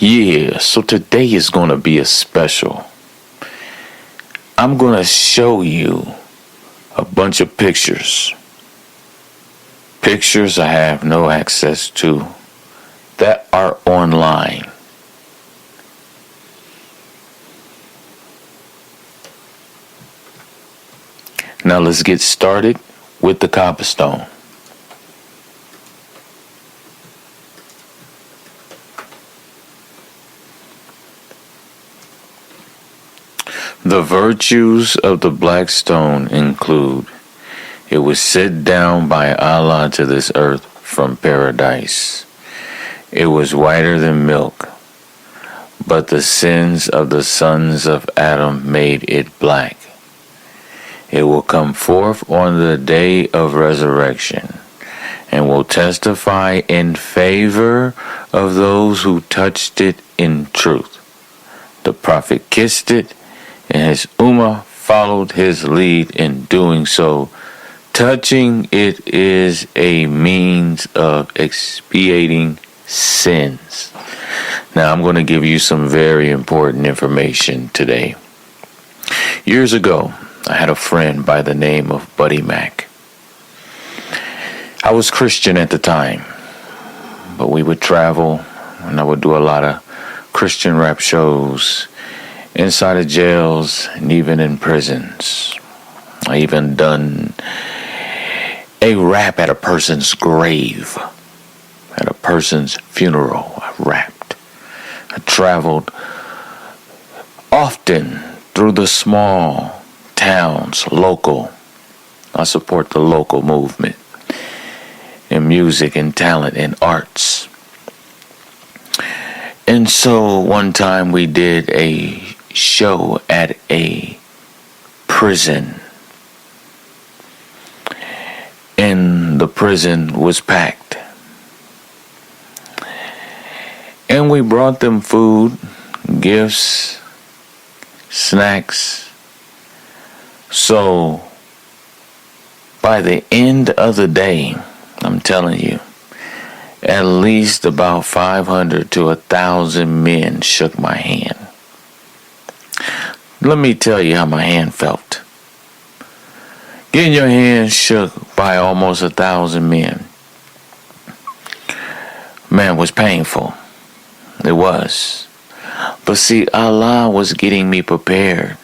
Yeah, so today is going to be a special. I'm going to show you a bunch of pictures. Pictures I have no access to that are online. Now let's get started with the cobblestone. The virtues of the black stone include: it was set down by Allah to this earth from paradise. It was whiter than milk, but the sins of the sons of Adam made it black. It will come forth on the day of resurrection and will testify in favor of those who touched it in truth. The Prophet kissed it, and his Ummah followed his lead in doing so. Touching it is a means of expiating sins. Now I'm going to give you some very important information today. Years ago, I had a friend by the name of Buddy Mac. I was Christian at the time, but we would travel and I would do a lot of Christian rap shows inside of jails and even in prisons. I even done a rap at a person's grave, at a person's funeral. I rapped. I traveled often through the small towns, local. I support the local movement in music and talent and arts. And so one time we did a show at a prison. And the prison was packed. And we brought them food, gifts, snacks. So by the end of the day, I'm telling you, at least about 500 to 1,000 men shook my hand. Let me tell you how my hand felt. Getting your hand shook by almost 1,000 men, man, was painful. It was. But see, Allah was getting me prepared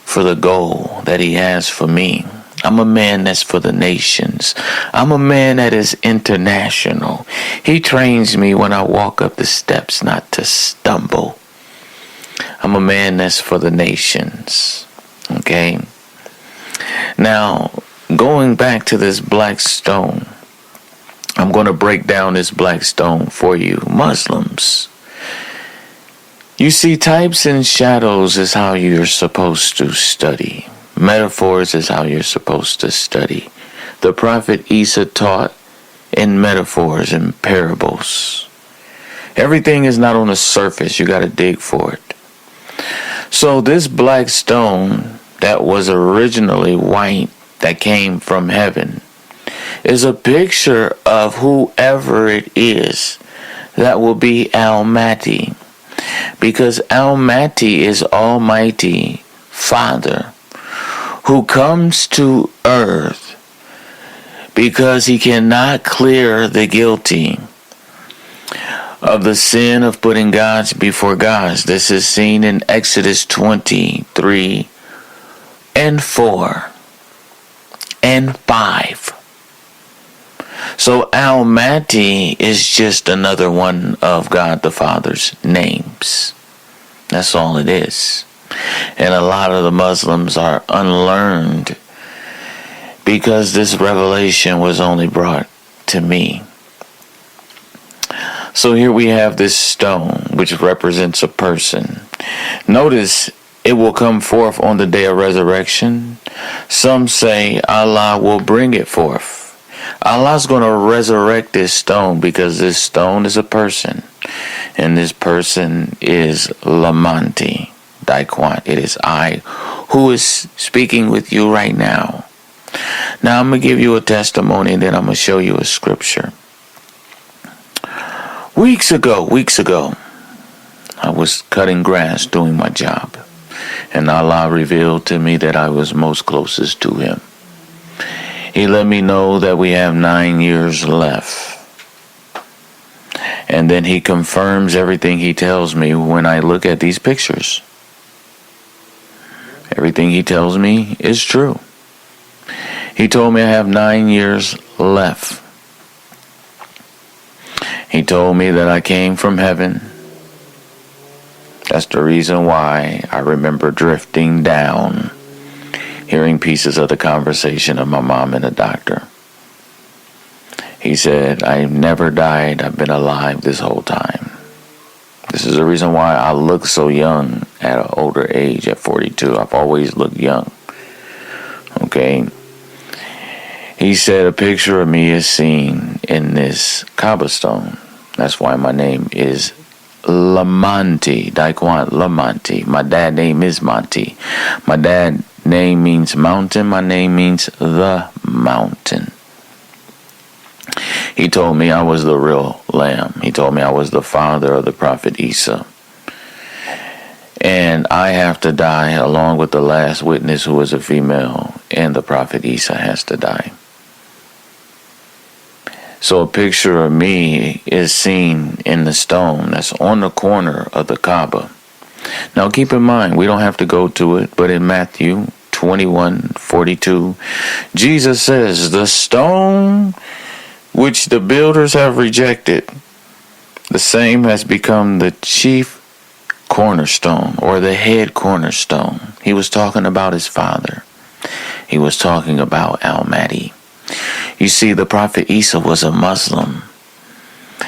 for the goal that He has for me. I'm a man that's for the nations. I'm a man that is international. He trains me when I walk up the steps not to stumble. I'm a man that's for the nations. Okay? Now, going back to this black stone, I'm going to break down this black stone for you, Muslims. You see, types and shadows is how you're supposed to study. Metaphors is how you're supposed to study. The Prophet Isa taught in metaphors and parables. Everything is not on the surface. You got to dig for it. So this black stone that was originally white, that came from heaven, is a picture of whoever it is that will be Al-Mahdi. Because Al-Mahdi is Almighty Father, who comes to earth because He cannot clear the guilty of the sin of putting gods before gods. This is seen in Exodus 23 and 4 and 5. So Al-Mahdi is just another one of God the Father's names. That's all it is. And a lot of the Muslims are unlearned because this revelation was only brought to me. So here we have this stone, which represents a person. Notice, it will come forth on the day of resurrection. Some say Allah will bring it forth. Allah's going to resurrect this stone because this stone is a person. And this person is Lamanti Daquan. It is I who is speaking with you right now. Now I'm going to give you a testimony and then I'm going to show you a scripture. Weeks ago, I was cutting grass, doing my job. And Allah revealed to me that I was most closest to Him. He let me know that we have 9 years left. And then He confirms everything He tells me when I look at these pictures. Everything He tells me is true. He told me I have 9 years left. He told me that I came from heaven. That's the reason why I remember drifting down, hearing pieces of the conversation of my mom and the doctor. He said, I've never died. I've been alive this whole time. This is the reason why I look so young at an older age, at 42. I've always looked young. Okay. He said a picture of me is seen in this Kaaba stone. That's why my name is Lamonti, Daquan Lamonti. My dad's name is Monty. My dad's name means mountain. My name means the mountain. He told me I was the real lamb. He told me I was the father of the prophet Isa. And I have to die along with the last witness who was a female, and the prophet Isa has to die. So a picture of me is seen in the stone that's on the corner of the Kaaba. Now keep in mind, we don't have to go to it, but in Matthew 21:42, Jesus says, the stone which the builders have rejected, the same has become the chief cornerstone, or the head cornerstone. He was talking about his father. He was talking about Al-Mahdi. You see, the prophet Isa was a Muslim.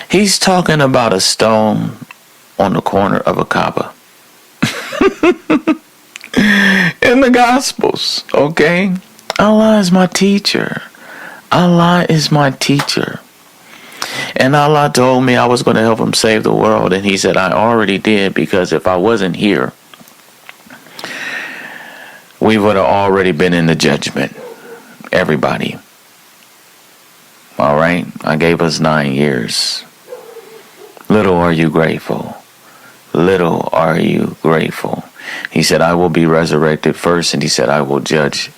He's talking about a stone on the corner of a Kaaba. In the Gospels, okay? Allah is my teacher. Allah is my teacher. And Allah told me I was going to help Him save the world. And He said, I already did, because if I wasn't here, we would have already been in the judgment. Everybody. All right? I gave us 9 years. Little are you grateful. Little are you grateful. He said, I will be resurrected first. And He said, I will judge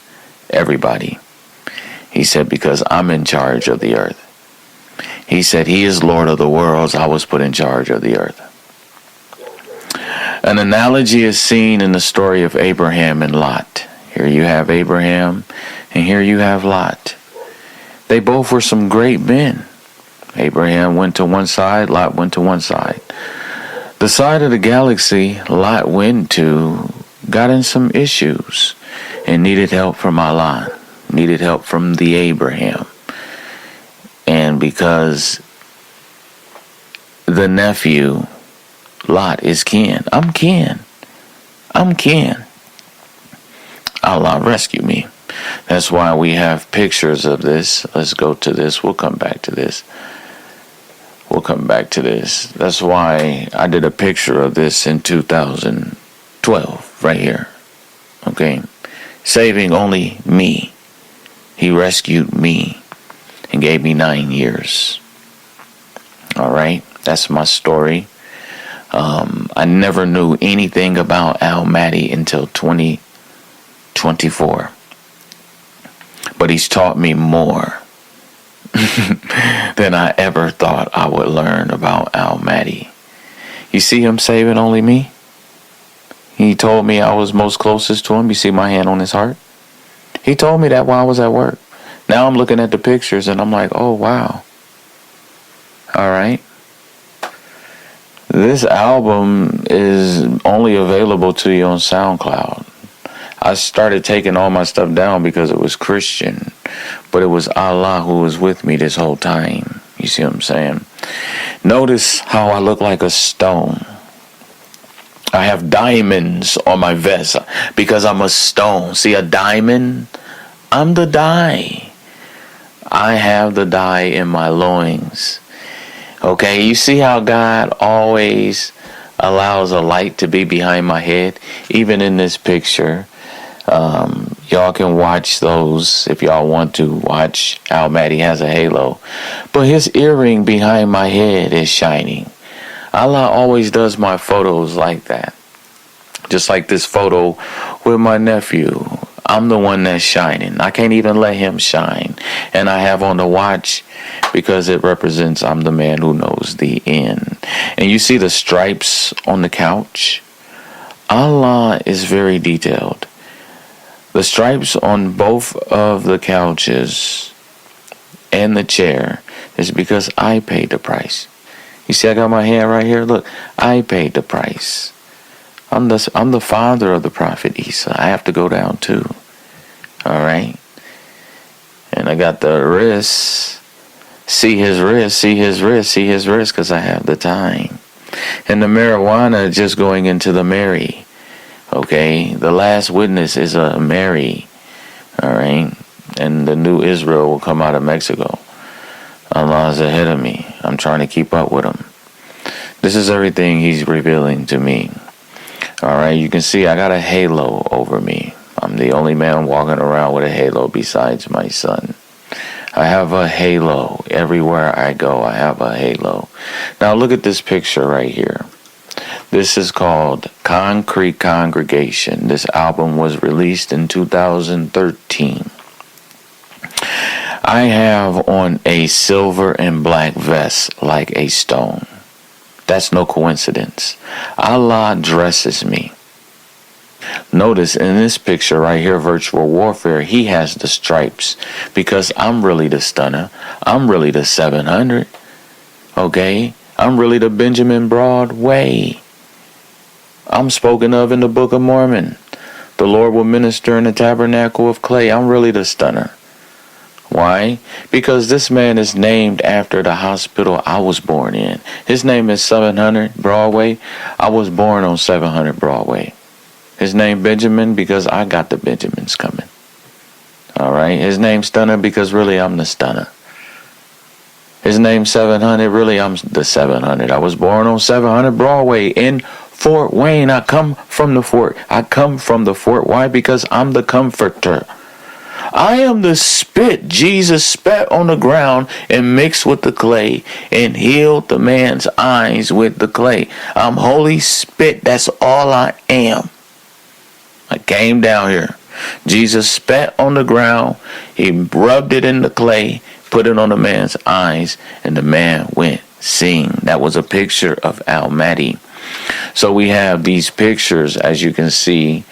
everybody. He said, because I'm in charge of the earth. He said, He is Lord of the worlds. I was put in charge of the earth. An analogy is seen in the story of Abraham and Lot. Here you have Abraham, and here you have Lot. They both were some great men. Abraham went to one side, Lot went to one side. The side of the galaxy Lot went to got in some issues and needed help from Allah, needed help from the Abraham. And because the nephew, Lot, is kin, I'm kin. Allah rescue me. That's why we have pictures of this. Let's go to this. We'll come back to this. That's why I did a picture of this in 2012, right here. Okay? Saving only me. He rescued me and gave me 9 years. All right? That's my story. I never knew anything about Al-Mahdi until 2024. But he's taught me more than I ever thought I would learn about Al-Mahdi. You see him saving only me? He told me I was most closest to him. You see my hand on his heart? He told me that while I was at work. Now I'm looking at the pictures and I'm like, oh, wow. All right. This album is only available to you on SoundCloud. I started taking all my stuff down because it was Christian, but it was Allah who was with me this whole time. You see what I'm saying? Notice how I look like a stone. I have diamonds on my vest because I'm a stone. See, a diamond? I'm the dye. I have the dye in my loins. Okay, you see how God always allows a light to be behind my head? Even in this picture. Y'all can watch those if y'all want to watch. Al-Mahdi has a halo. But his earring behind my head is shining. Allah always does my photos like that. Just like this photo with my nephew. I'm the one that's shining. I can't even let him shine. And I have on the watch because it represents I'm the man who knows the end. And you see the stripes on the couch? Allah is very detailed. The stripes on both of the couches and the chair is because I paid the price. You see I got my hand right here? Look, I paid the price. I'm the father of the Prophet Isa. I have to go down too. All right. And I got the wrist. See his wrist, see his wrist, see his wrist, because I have the time. And the marijuana just going into the Mary. Okay. The last witness is a Mary. All right. And the new Israel will come out of Mexico. Allah's ahead of me. I'm trying to keep up with him. This is everything he's revealing to me. All right. You can see I got a halo over me. I'm the only man walking around with a halo besides my son. I have a halo. Everywhere I go, I have a halo. Now look at this picture right here. This is called Concrete Congregation. This album was released in 2013. I have on a silver and black vest like a stone. That's no coincidence. Allah dresses me. Notice in this picture right here, Virtual Warfare, he has the stripes because I'm really the stunner. I'm really the 700. Okay? I'm really the Benjamin Broadway. I'm spoken of in the Book of Mormon. The Lord will minister in the tabernacle of clay. I'm really the stunner. Why? Because this man is named after the hospital I was born in. His name is 700 Broadway. I was born on 700 Broadway. His name Benjamin because I got the Benjamins coming. All right. His name Stunner because really I'm the stunner. His name 700, really I'm the 700. I was born on 700 Broadway in Fort Wayne. I come from the fort. Why? Because I'm the comforter. I am the spit Jesus spat on the ground and mixed with the clay and healed the man's eyes with the clay. I'm holy spit. That's all I am. I came down here. Jesus spat on the ground. He rubbed it in the clay, put it on the man's eyes, and the man went seeing. That was a picture of Mahdi. So we have these pictures, as you can see.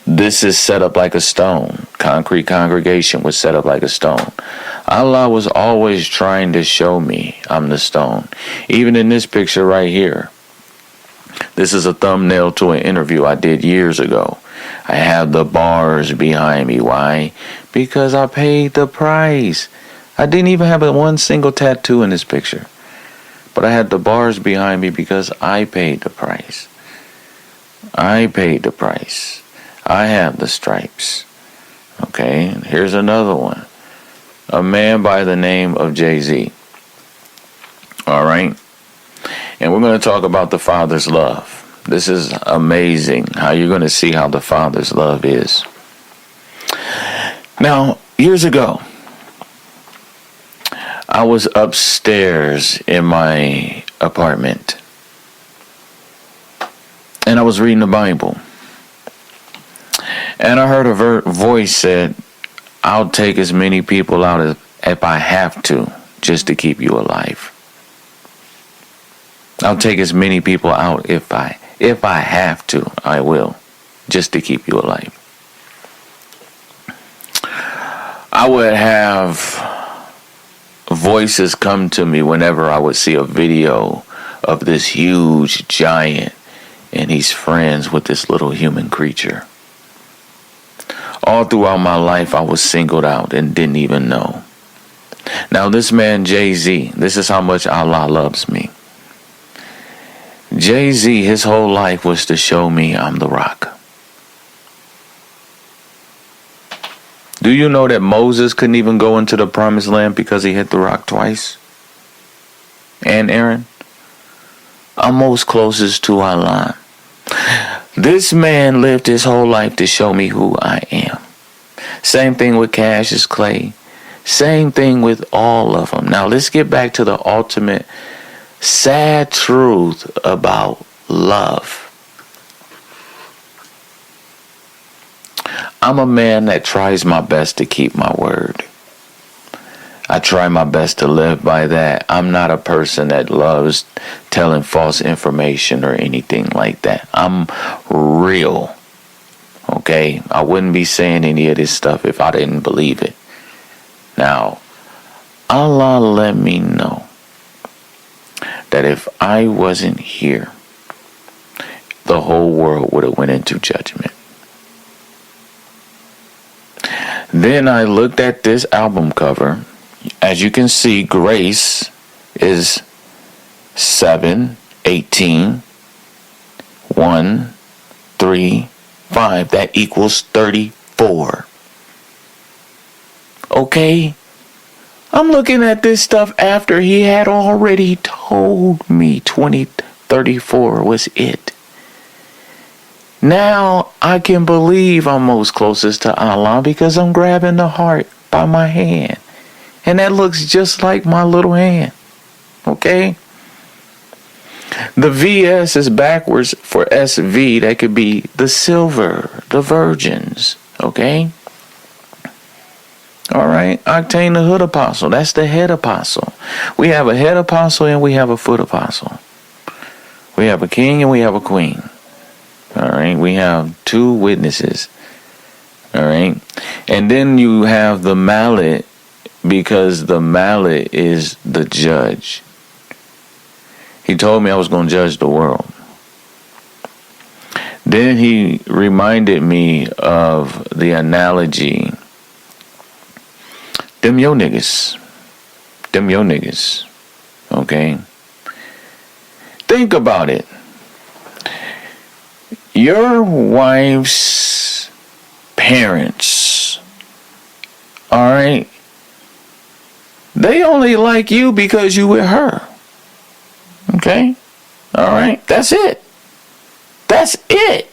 This is set up like a stone. Concrete Congregation was set up like a stone. Allah was always trying to show me I'm the stone. Even in this picture right here. This is a thumbnail to an interview I did years ago. I have the bars behind me. Why? Because I paid the price. I didn't even have one single tattoo in this picture. But I had the bars behind me because I paid the price. I paid the price. I have the stripes. Okay, here's another one. A man by the name of Jay-Z. All right. And we're going to talk about the Father's love. This is amazing how you're going to see how the Father's love is. Now, years ago, I was upstairs in my apartment. And I was reading the Bible. And I heard a voice said, I'll take as many people out as if I have to, just to keep you alive. I'll take as many people out if I have to, I will, just to keep you alive. I would have voices come to me whenever I would see a video of this huge giant and he's friends with this little human creature. All throughout my life, I was singled out and didn't even know. Now, this man, Jay-Z, this is how much Allah loves me. Jay-Z, his whole life was to show me I'm the rock. Do you know that Moses couldn't even go into the promised land because he hit the rock twice? And Aaron? I'm most closest to Allah. This man lived his whole life to show me who I am. Same thing with Cassius Clay. Same thing with all of them. Now let's get back to the ultimate sad truth about love. I'm a man that tries my best to keep my word. I try my best to live by that. I'm not a person that loves telling false information or anything like that. I'm real. Okay? I wouldn't be saying any of this stuff if I didn't believe it. Now, Allah let me know that if I wasn't here, the whole world would have went into judgment. Then I looked at this album cover. As you can see, grace is 7, 18, 1, 3, 5. That equals 34. Okay? I'm looking at this stuff after he had already told me 34 was it. Now I can believe I'm most closest to Allah because I'm grabbing the heart by my hand. And that looks just like my little hand. Okay? The VS is backwards for SV. That could be the silver, the virgins. Okay? Alright? Octane the hood apostle. That's the head apostle. We have a head apostle and we have a foot apostle. We have a king and we have a queen. Alright? We have two witnesses. Alright? And then you have the mallet, because the mallet is the judge. He told me I was going to judge the world. Then he reminded me of the analogy. Them yo niggas. Okay? Think about it. Your wife's parents, alright? They only like you because you with her. Okay? Alright? That's it. That's it.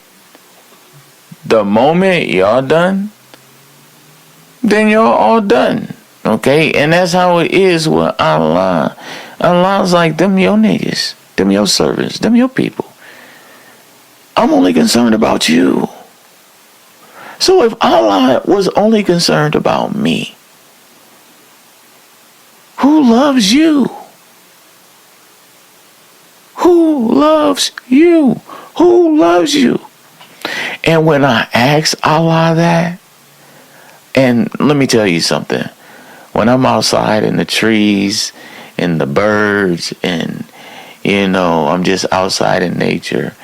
The moment y'all done, then y'all all done. Okay? And that's how it is with Allah. Allah's like, them your niggas. Them your servants. Them your people. I'm only concerned about you. So if Allah was only concerned about me, who loves you? Who loves you? Who loves you? And when I ask Allah that, and let me tell you something. When I'm outside in the trees and the birds and, I'm just outside in nature,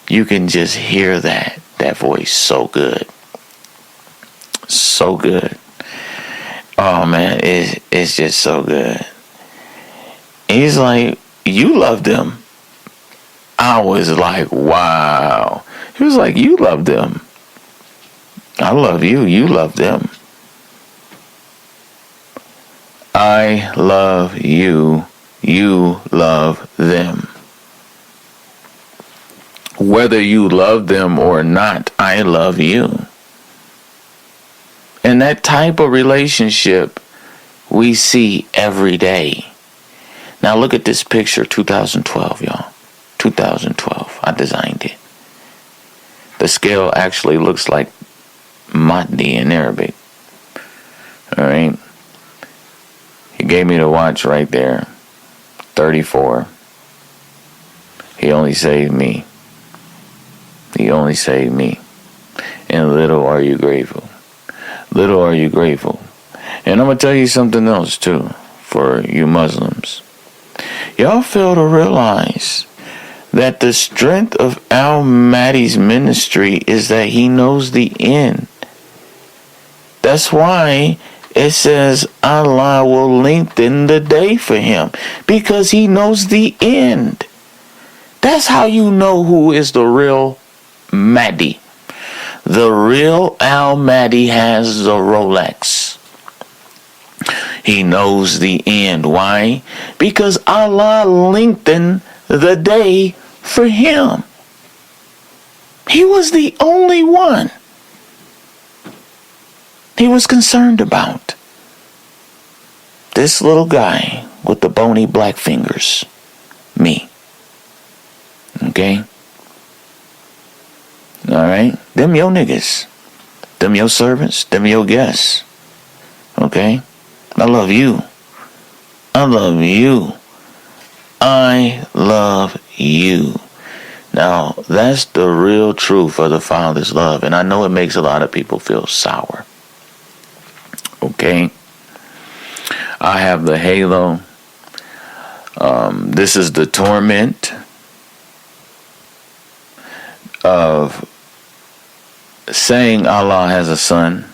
you can just hear that voice so good. So good. Oh man, it's just so good. He's like, you love them. I was like, wow. He was like, you love them. I love you. You love them. I love you. You love them. Whether you love them or not, I love you. And that type of relationship we see every day. Now look at this picture, 2012, y'all. 2012. I designed it. The scale actually looks like Mahdi in Arabic. Alright. He gave me the watch right there. 34. He only saved me. He only saved me. And little are you grateful. Little are you grateful. And I'm going to tell you something else too, for you Muslims. Y'all fail to realize that the strength of Al-Mahdi's ministry is that he knows the end. That's why it says Allah will lengthen the day for him, because he knows the end. That's how you know who is the real Mahdi. The real Al-Mahdi has the Rolex. He knows the end. Why? Because Allah lengthened the day for him. He was the only one he was concerned about. This little guy with the bony black fingers. Me. Okay? Alright? Them your niggas. Them your servants. Them your guests. Okay? I love you. I love you. I love you. Now, that's the real truth of the Father's love. And I know it makes a lot of people feel sour. Okay? I have the halo. This is the torment of saying Allah has a son.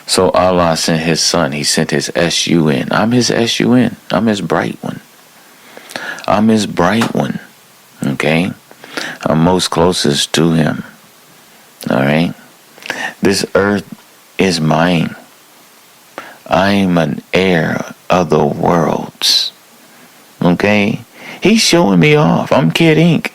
So Allah sent his son. He sent his S-U-N. I'm his S-U-N. I'm his bright one. I'm his bright one. Okay? I'm most closest to him. Alright? This earth is mine. I'm an heir of the worlds. Okay? He's showing me off. I'm Kid Ink.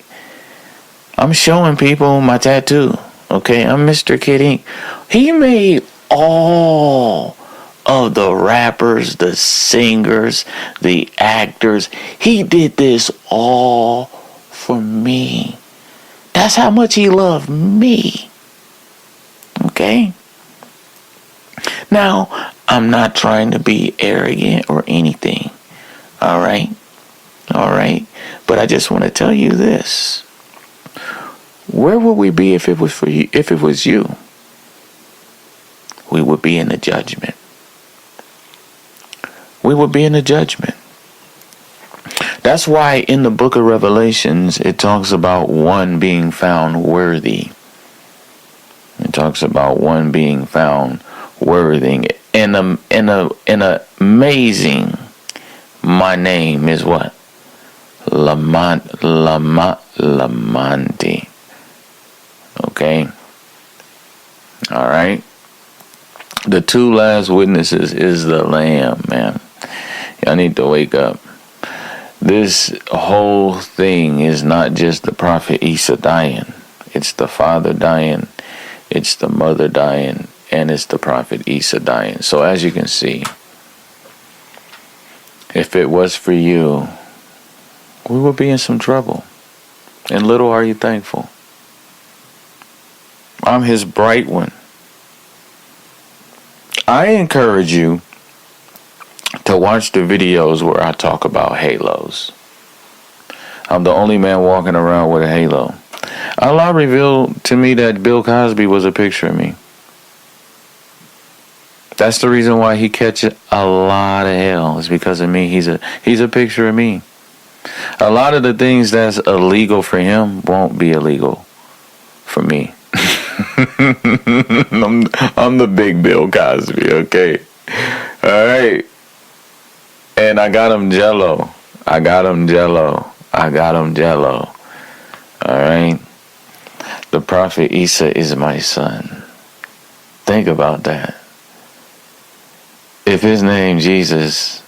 I'm showing people my tattoo. Okay? I'm Mr. Kid Ink. He made all of the rappers, the singers, the actors. He did this all for me. That's how much he loved me. Okay? Now, I'm not trying to be arrogant or anything. Alright? Alright? But I just want to tell you this. Where would we be if it was for you? If it was you? We would be in the judgment. We would be in the judgment. That's why in the book of Revelations, it talks about one being found worthy. It talks about one being found worthy. And an amazing, my name is what? Lamanti. Okay? Alright? The two last witnesses is the Lamb, man. Y'all need to wake up. This whole thing is not just the Prophet Isa dying. It's the father dying. It's the mother dying. And it's the Prophet Isa dying. So as you can see, if it was for you, we would be in some trouble. And little are you thankful. I'm his bright one. I encourage you to watch the videos where I talk about halos. I'm the only man walking around with a halo. Allah revealed to me that Bill Cosby was a picture of me. That's the reason why he catches a lot of hell. It's because of me. He's a picture of me. A lot of the things that's illegal for him won't be illegal for me. I'm the big Bill Cosby, okay? Alright. And I got him jello. Alright? The Prophet Isa is my son. Think about that. If his name Jesus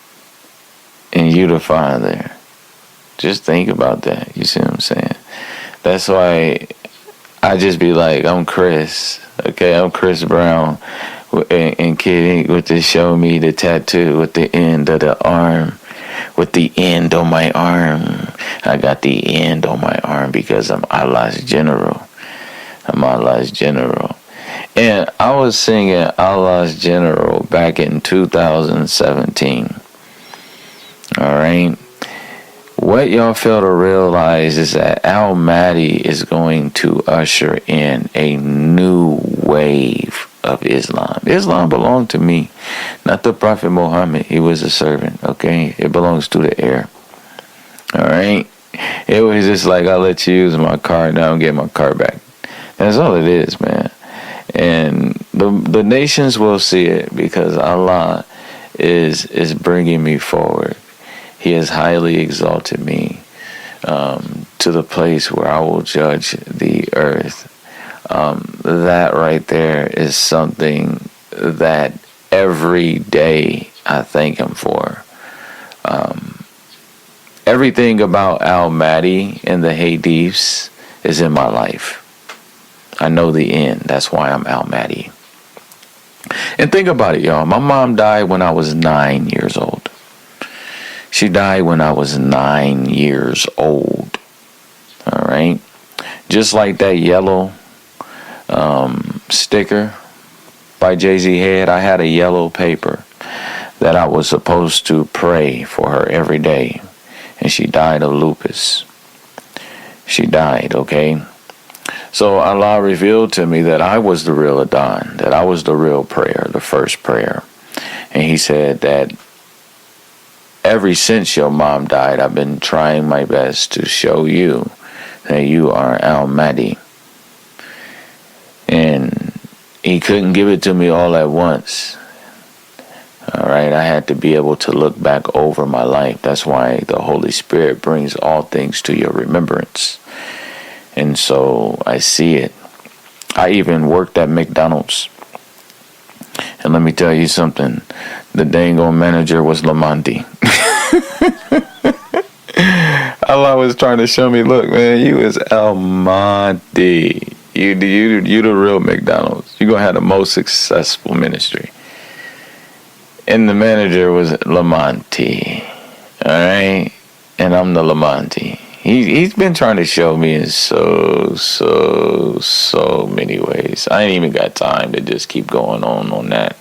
and you the Father, just think about that. You see what I'm saying? That's why I just be like, I'm Chris. Okay, I'm Chris Brown. And Kid Ink with the show me the tattoo with the end of the arm. With the end on my arm. I got the end on my arm because I'm Allah's general. I'm Allah's general. And I was singing Allah's General back in 2017. Alright? What y'all fail to realize is that Al Mahdi is going to usher in a new wave of Islam. Islam belonged to me, not the Prophet Muhammad. He was a servant, okay? It belongs to the heir. Alright? It was just like, I'll let you use my car, now I'm getting my car back. That's all it is, man. And the nations will see it because Allah is bringing me forward. He has highly exalted me to the place where I will judge the earth. That right there is something that every day I thank him for. Everything about Al Mahdi and the Hadiths is in my life. I know the end. That's why I'm Al Mahdi. And think about it, y'all. My mom died when I was 9 years old. She died when I was 9 years old. All right. Just like that yellow sticker by Jay-Z had, I had a yellow paper that I was supposed to pray for her every day. And she died of lupus. She died, okay? So Allah revealed to me that I was the real Adon, that I was the real prayer, the first prayer. And he said that ever since your mom died, I've been trying my best to show you that you are Al-Mahdi. And he couldn't give it to me all at once. All right, I had to be able to look back over my life. That's why the Holy Spirit brings all things to your remembrance. And so I see it. I even worked at McDonald's. And let me tell you something. The dang old manager was Lamonti. Allah was trying to show me, look, man, you is Al-Mahdi. You the real McDonald's. You're going to have the most successful ministry. And the manager was Lamonti. All right? And I'm the Lamonti. He's been trying to show me in so many ways. I ain't even got time to just keep going on that.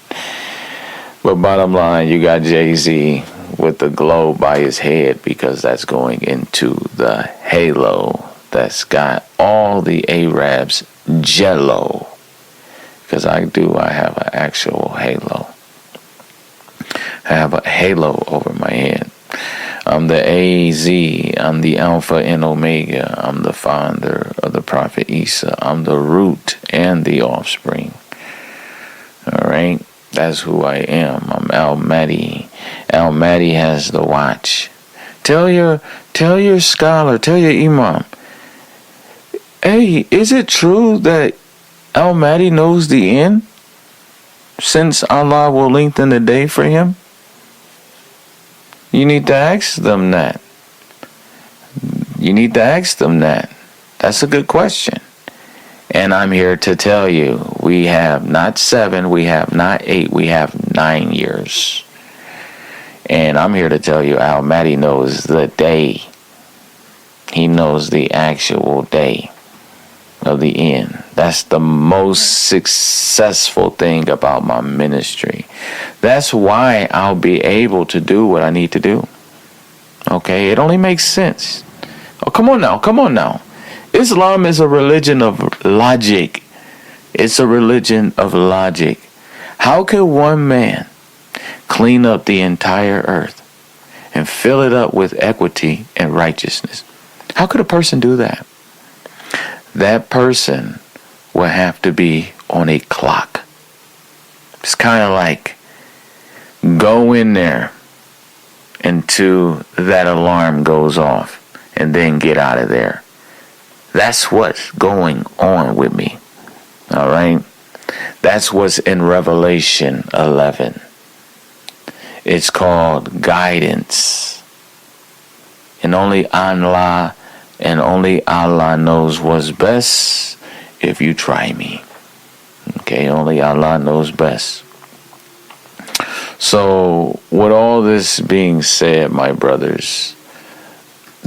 But bottom line, you got Jay-Z with the globe by his head because that's going into the halo that's got all the Arabs jello. Because I have an actual halo. I have a halo over my head. I'm the AZ. I'm the Alpha and Omega. I'm the founder of the Prophet Isa. I'm the root and the offspring. All right? That's who I am. I'm Al-Mahdi. Al-Mahdi has the watch. Tell your scholar, tell your imam, hey, is it true that Al-Mahdi knows the end? Since Allah will lengthen the day for him? You need to ask them that. That's a good question. And I'm here to tell you, we have not 7, we have not 8, we have 9 years. And I'm here to tell you, Al-Mahdi knows the day. He knows the actual day of the end. That's the most successful thing about my ministry. That's why I'll be able to do what I need to do. Okay, it only makes sense. Oh, come on now. Islam is a religion of logic. It's a religion of logic. How could one man clean up the entire earth and fill it up with equity and righteousness? How could a person do that? That person will have to be on a clock. It's kind of like go in there until that alarm goes off and then get out of there. That's what's going on with me. All right? That's what's in Revelation 11. It's called guidance. And only Allah knows what's best if you try me. Okay, only Allah knows best. So, with all this being said, my brothers,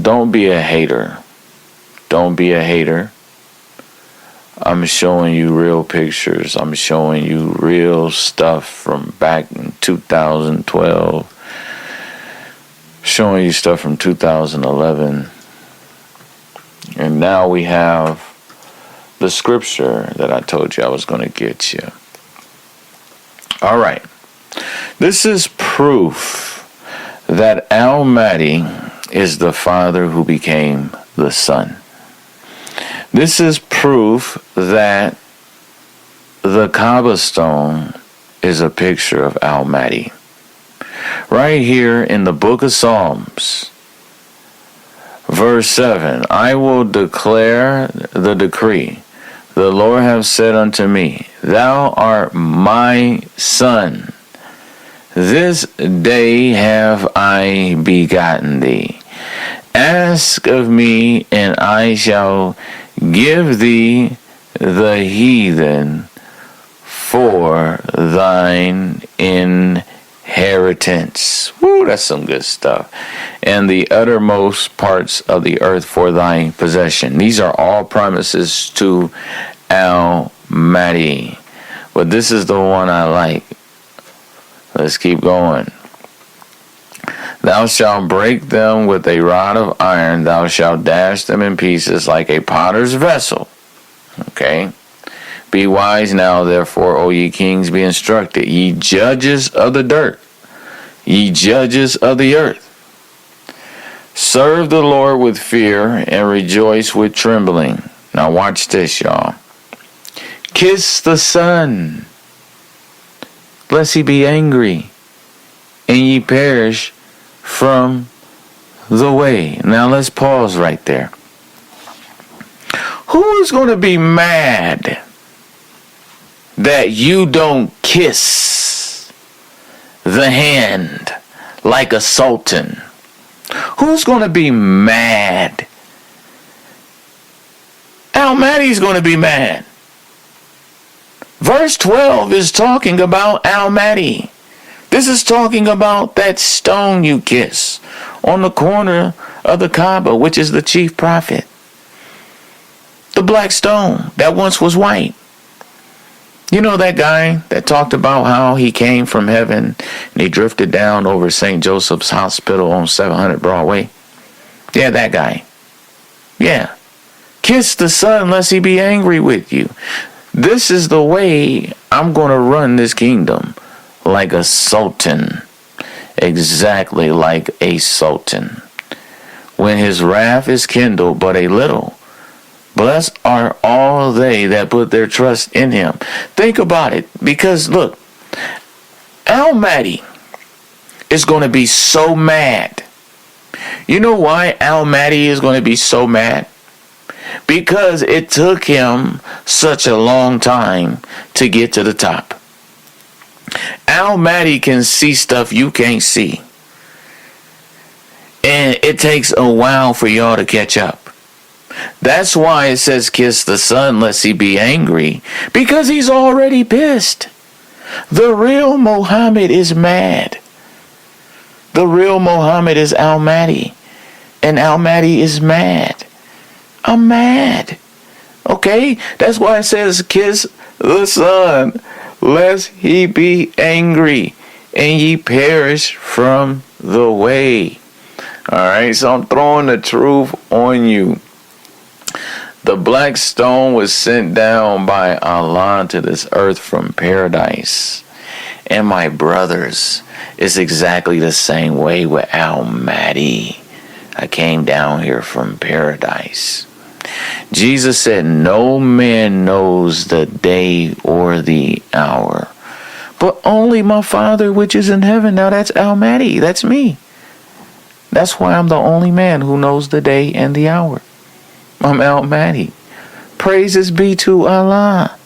don't be a hater. Don't be a hater. I'm showing you real pictures. I'm showing you real stuff from back in 2012. Showing you stuff from 2011. And now we have the scripture that I told you I was going to get you. All right. This is proof that Al-Mahdi is the Father who became the Son. This is proof that the Kaaba stone is a picture of Al-Mahdi. Right here in the book of Psalms, verse 7, I will declare the decree. The Lord hath said unto me, Thou art my son. This day have I begotten thee. Ask of me, and I shall give thee the heathen for thine inheritance. inheritance. Woo, that's some good stuff. And the uttermost parts of the earth for thy possession. These are all promises to Al-Mahdi. But this is the one I like. Let's keep going. Thou shalt break them with a rod of iron. Thou shalt dash them in pieces like a potter's vessel. Okay. Be wise now, therefore, O ye kings, be instructed. Ye judges of the dirt. Ye judges of the earth. Serve the Lord with fear and rejoice with trembling. Now watch this, y'all. Kiss the Son, lest he be angry, and ye perish from the way. Now let's pause right there. Who is going to be mad that you don't kiss the hand like a sultan? Who's going to be mad? Al-Mahdi's going to be mad. Verse 12 is talking about Al-Mahdi. This is talking about that stone you kiss on the corner of the Kaaba, which is the chief prophet. The black stone that once was white. You know that guy that talked about how he came from heaven and he drifted down over St. Joseph's Hospital on 700 Broadway? Yeah, that guy. Yeah. Kiss the Son lest he be angry with you. This is the way I'm going to run this kingdom, like a sultan. Exactly like a sultan. When his wrath is kindled but a little, blessed are all they that put their trust in him. Think about it, because look, Al-Mahdi is going to be so mad. You know why Al-Mahdi is going to be so mad? Because it took him such a long time to get to the top. Al-Mahdi can see stuff you can't see. And it takes a while for y'all to catch up. That's why it says kiss the Son lest he be angry, because he's already pissed. The real Muhammad is mad. The real Muhammad is Al-Mahdi, and Al-Mahdi is mad. I'm mad. Okay? That's why it says kiss the Son lest he be angry and ye perish from the way. Alright, so I'm throwing the truth on you. The black stone was sent down by Allah to this earth from paradise. And my brothers, it's exactly the same way with Al-Mahdi. I came down here from paradise. Jesus said, no man knows the day or the hour, but only my Father which is in heaven. Now that's Al-Mahdi. That's me. That's why I'm the only man who knows the day and the hour. I'm Al-Mahdi. Praises be to Allah.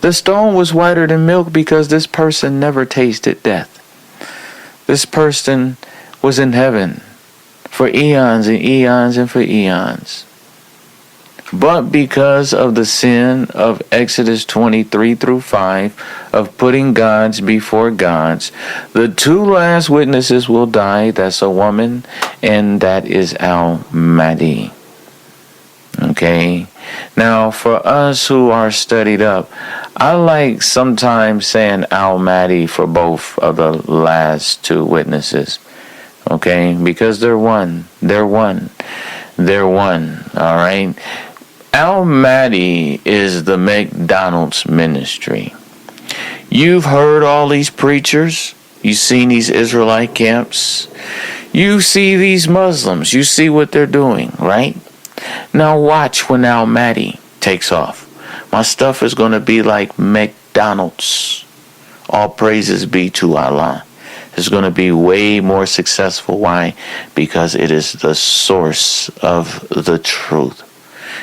The stone was whiter than milk because this person never tasted death. This person was in heaven for eons and eons and for eons. But because of the sin of Exodus 23 through 5 of putting gods before gods, the two last witnesses will die. That's a woman, and that is Al-Mahdi. Okay? Now, for us who are studied up, I like sometimes saying Al-Mahdi for both of the last two witnesses. Okay? Because they're one. They're one. They're one. Alright? Al-Mahdi is the McDonald's ministry. You've heard all these preachers. You've seen these Israelite camps. You see these Muslims. You see what they're doing, right? Now watch when Al-Mahdi takes off. My stuff is going to be like McDonald's. All praises be to Allah. It's going to be way more successful. Why? Because it is the source of the truth.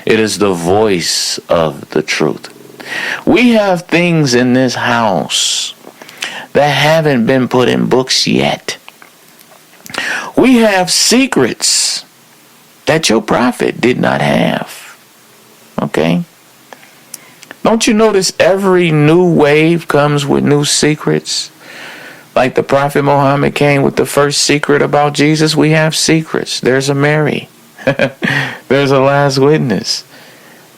It is the voice of the truth. We have things in this house that haven't been put in books yet. We have secrets that your prophet did not have. Okay? Don't you notice every new wave comes with new secrets? Like the Prophet Muhammad came with the first secret about Jesus, we have secrets. There's a Mary. There's a last witness.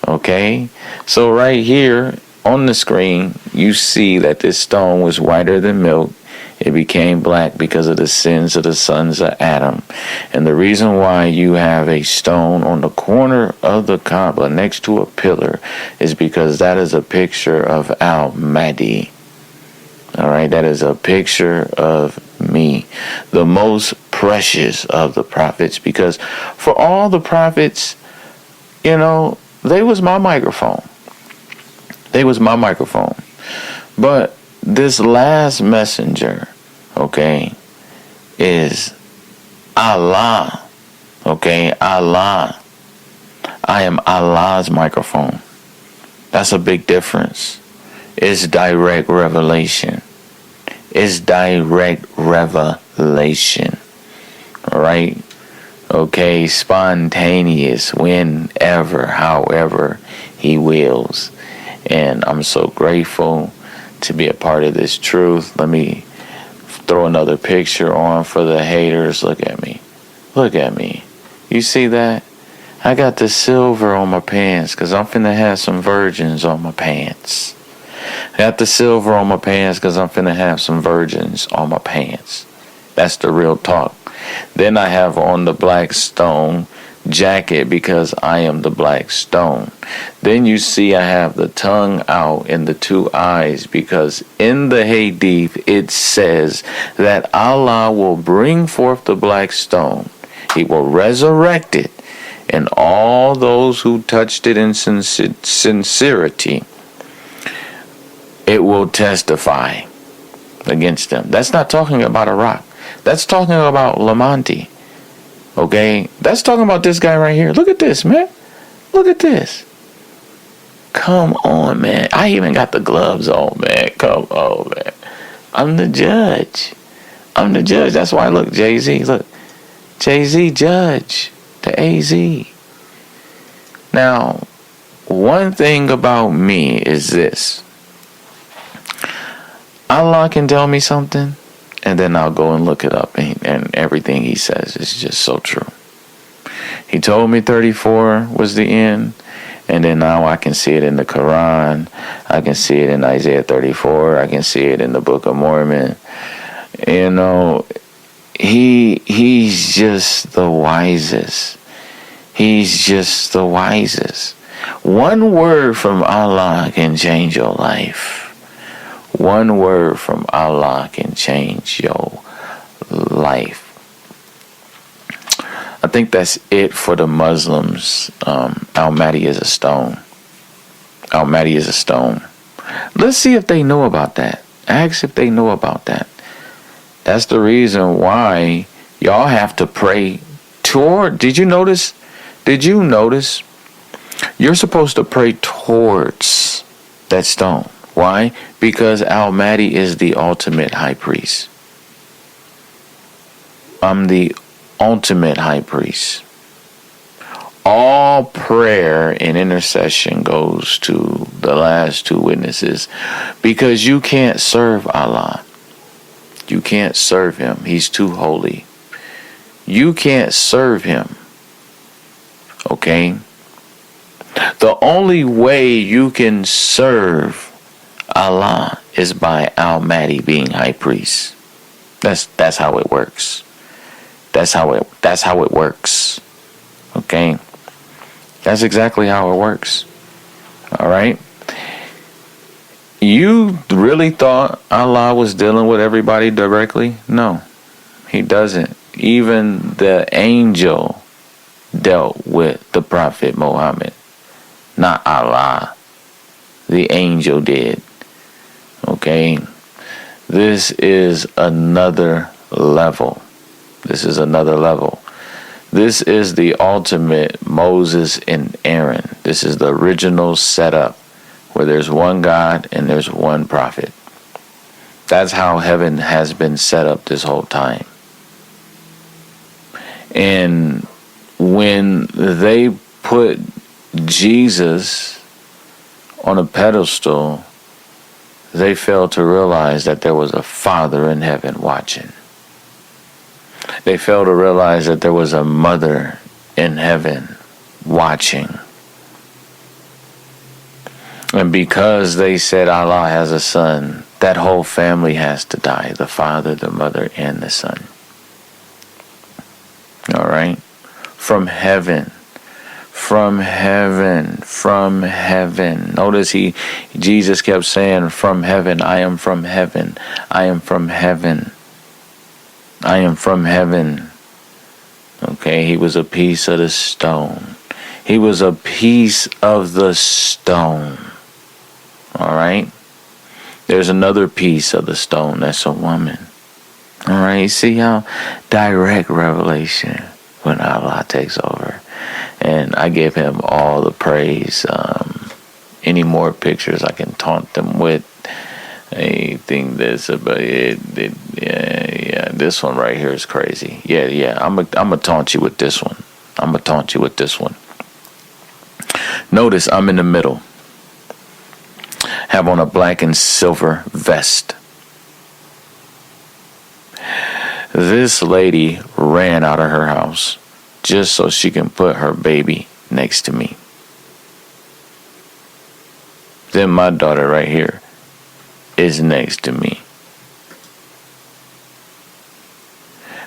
Okay? So right here on the screen, you see that this stone was whiter than milk. It became black because of the sins of the sons of Adam. And the reason why you have a stone on the corner of the Kaaba next to a pillar is because that is a picture of Al-Mahdi. All right, that is a picture of me, the most precious of the prophets, because for all the prophets, you know, they was my microphone. They was my microphone. But this last messenger, okay, is Allah. Okay, Allah. I am Allah's microphone. That's a big difference. It's direct revelation. It's direct revelation. Alright? Okay, spontaneous, whenever, however he wills. And I'm so grateful to be a part of this truth. Let me throw another picture on for the haters. Look at me. Look at me. You see that? I got the silver on my pants because I'm finna have some virgins on my pants. I got the silver on my pants because I'm finna have some virgins on my pants. That's the real talk. Then I have on the black stone jacket because I am the black stone. Then you see I have the tongue out and the two eyes because in the hadith it says that Allah will bring forth the black stone. He will resurrect it, and all those who touched it in sincerity, it will testify against them. That's not talking about a rock. That's talking about Lamonti. Okay? That's talking about this guy right here. Look at this, man. Look at this. Come on, man. I even got the gloves on, man. Come on, man. I'm the judge. I'm the judge. That's why, look, Jay-Z. Look. Jay-Z judge. The AZ. Now, one thing about me is this. Allah can tell me something, and then I'll go and look it up, and everything he says is just so true. He told me 34 was the end, and then now I can see it in the Quran. I can see it in Isaiah 34. I can see it in the Book of Mormon. You know, he's just the wisest. He's just the wisest. One word from Allah can change your life. One word from Allah can change your life. I think that's it for the Muslims. Al-Mahdi is a stone. Al-Mahdi is a stone. Let's see if they know about that. Ask if they know about that. That's the reason why y'all have to pray toward. Did you notice? You're supposed to pray towards that stone. Why? Because Al-Mahdi is the ultimate high priest. I'm the ultimate high priest. All prayer and intercession goes to the last two witnesses because you can't serve Allah. You can't serve him. He's too holy. You can't serve him. Okay? The only way you can serve Allah is by Al-Mahdi being high priest. That's how it works. That's how it works. Okay? That's exactly how it works. All right? You really thought Allah was dealing with everybody directly? No, he doesn't. Even the angel dealt with the Prophet Muhammad, not Allah. The angel did. Okay? This is another level. This is another level. This is the ultimate Moses and Aaron. This is the original setup where there's one God and there's one prophet. That's how heaven has been set up this whole time. And when they put Jesus on a pedestal, they failed to realize that there was a Father in heaven watching. They failed to realize that there was a mother in heaven watching. And because they said Allah has a son, that whole family has to die. The father, the mother, and the son. All right? From heaven. From heaven. From heaven. Notice Jesus kept saying, from heaven, I am from heaven. I am from heaven. I am from heaven. Okay, he was a piece of the stone. He was a piece of the stone. All right? There's another piece of the stone. That's a woman. All right? See how direct revelation when Allah takes over. And I give him all the praise. Any more pictures I can taunt them with. I think this about it. Yeah. This one right here is crazy. Yeah. I'm gonna taunt you with this one. I'm gonna taunt you with this one. Notice I'm in the middle. Have on a black and silver vest. This lady ran out of her house just so she can put her baby next to me. Then my daughter right here is next to me.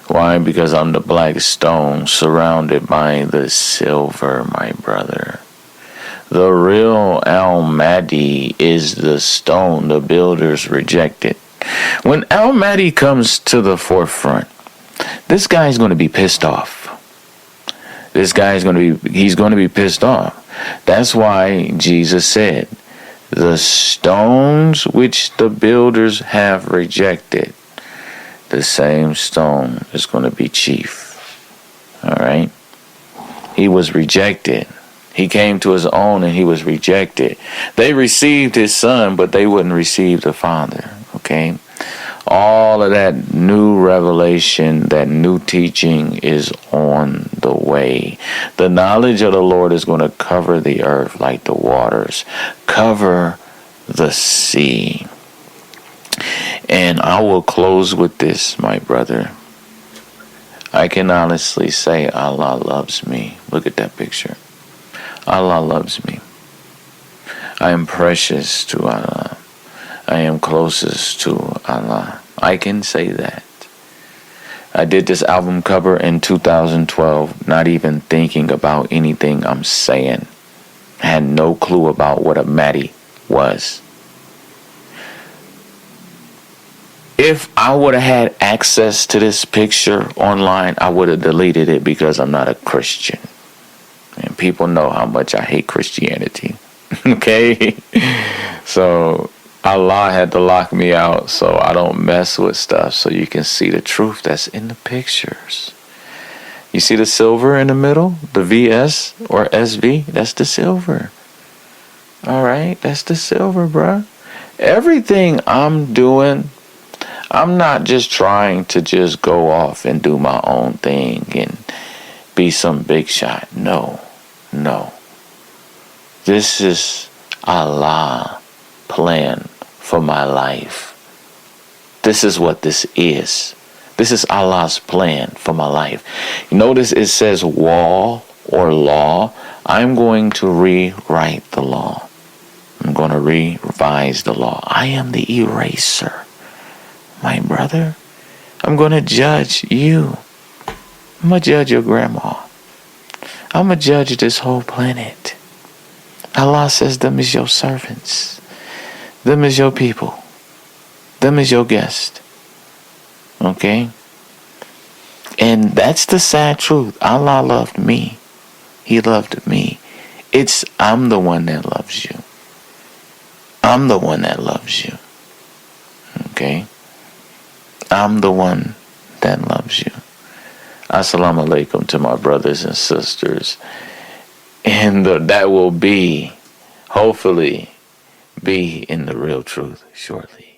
Why? Because I'm the black stone surrounded by the silver, my brother. The real Mahdi is the stone the builders rejected. When Mahdi comes to the forefront, this guy's going to be pissed off. He's going to be pissed off. That's why Jesus said, the stones which the builders have rejected, the same stone is going to be chief. All right? He was rejected. He came to his own and he was rejected. They received his son, but they wouldn't receive the Father. Okay? All of that new revelation, that new teaching is on the way. The knowledge of the Lord is going to cover the earth like the waters, cover the sea. And I will close with this, my brother. I can honestly say Allah loves me. Look at that picture. Allah loves me. I am precious to Allah. I am closest to Allah. I can say that. I did this album cover in 2012, not even thinking about anything I'm saying. I had no clue about what a Mahdi was. If I would have had access to this picture online, I would have deleted it because I'm not a Christian. And people know how much I hate Christianity. Okay? So Allah had to lock me out so I don't mess with stuff so you can see the truth that's in the pictures. You see the silver in the middle? The VS or SV? That's the silver. Alright? That's the silver, bruh. Everything I'm doing, I'm not just trying to just go off and do my own thing and be some big shot. No. This is Allah plan for my life. This is what this is. This is Allah's plan for my life. You notice it says wall or law. I'm going to rewrite the law. I'm going to revise the law. I am the eraser, my brother. I'm going to judge you. I'm going to judge your grandma. I'm going to judge this whole planet. Allah says them is your servants. Them is your people. Them is your guest. Okay? And that's the sad truth. Allah loved me. He loved me. I'm the one that loves you. I'm the one that loves you. Okay? I'm the one that loves you. Assalamu alaikum to my brothers and sisters. And that will hopefully be in the real truth shortly.